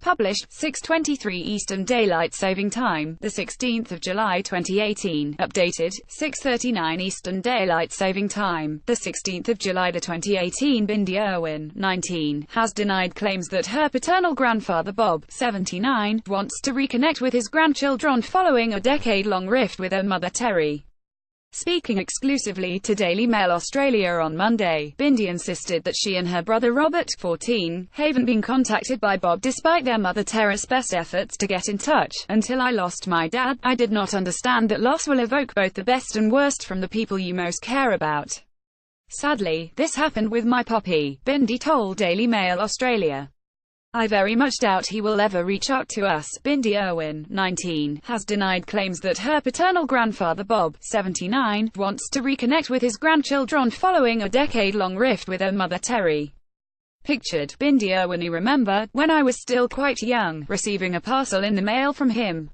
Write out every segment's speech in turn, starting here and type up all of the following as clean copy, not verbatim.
Published, 6:23 Eastern Daylight Saving Time, the 16th of July 2018. Updated, 6:39 Eastern Daylight Saving Time, the 16th of July 2018. Bindi Irwin, 19, has denied claims that her paternal grandfather Bob, 79, wants to reconnect with his grandchildren following a decade-long rift with her mother Terry. Speaking exclusively to Daily Mail Australia on Monday, Bindi insisted that she and her brother Robert, 14, haven't been contacted by Bob despite their mother Terry's best efforts to get in touch. "Until I lost my dad, I did not understand that loss will evoke both the best and worst from the people you most care about. Sadly, this happened with my poppy," Bindi told Daily Mail Australia. "I very much doubt he will ever reach out to us." Bindi Irwin, 19, has denied claims that her paternal grandfather Bob, 79, wants to reconnect with his grandchildren following a decade-long rift with her mother Terry. Pictured, Bindi Irwin: "I remember, when I was still quite young, receiving a parcel in the mail from him.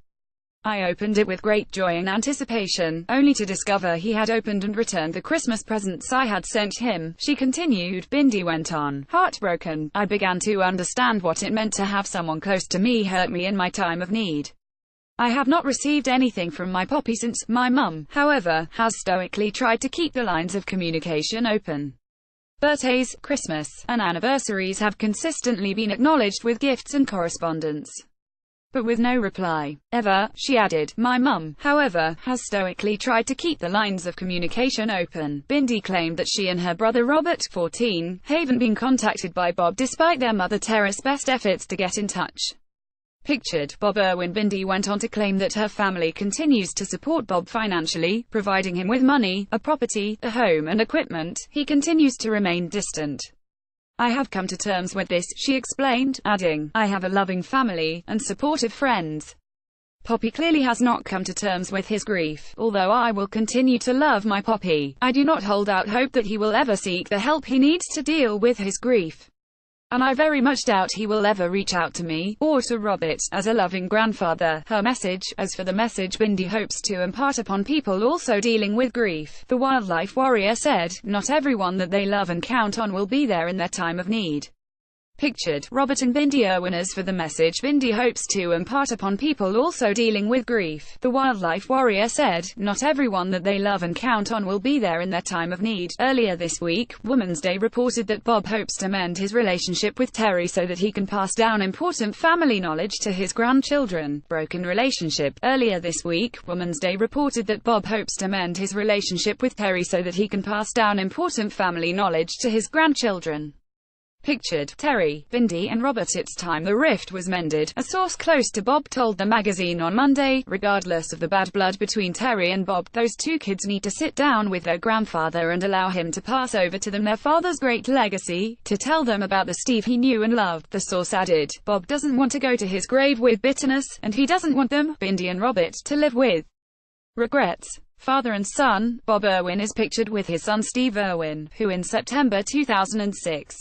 I opened it with great joy and anticipation, only to discover he had opened and returned the Christmas presents I had sent him," she continued. Bindi went on, "Heartbroken, I began to understand what it meant to have someone close to me hurt me in my time of need. I have not received anything from my poppy since. My mum, however, has stoically tried to keep the lines of communication open. Birthdays, Christmas, and anniversaries have consistently been acknowledged with gifts and correspondence, but with no reply. Ever," she added. "My mum, however, has stoically tried to keep the lines of communication open." Bindi claimed that she and her brother Robert, 14, haven't been contacted by Bob despite their mother Terry's best efforts to get in touch. Pictured, Bob Irwin. Bindi went on to claim that her family continues to support Bob financially, providing him with money, a property, a home and equipment. "He continues to remain distant. I have come to terms with this," she explained, adding, "I have a loving family, and supportive friends. Poppy clearly has not come to terms with his grief. Although I will continue to love my Poppy, I do not hold out hope that he will ever seek the help he needs to deal with his grief. And I very much doubt he will ever reach out to me, or to Robert, as a loving grandfather." Her message. As for the message Bindi hopes to impart upon people also dealing with grief, the wildlife warrior said, "Not everyone that they love and count on will be there in their time of need." Pictured, Robert and Bindi Irwin. As for the message Bindi hopes to impart upon people also dealing with grief, the wildlife warrior said, "Not everyone that they love and count on will be there in their time of need." Earlier this week, Women's Day reported that Bob hopes to mend his relationship with Terry so that he can pass down important family knowledge to his grandchildren. Broken relationship. Earlier this week, Women's Day reported that Bob hopes to mend his relationship with Terry so that he can pass down important family knowledge to his grandchildren. Pictured, Terry, Bindi and Robert. "It's time the rift was mended," a source close to Bob told the magazine on Monday. "Regardless of the bad blood between Terry and Bob, those two kids need to sit down with their grandfather and allow him to pass over to them their father's great legacy, to tell them about the Steve he knew and loved." The source added, "Bob doesn't want to go to his grave with bitterness, and he doesn't want them, Bindi and Robert, to live with regrets." Father and son, Bob Irwin is pictured with his son Steve Irwin, who in September 2006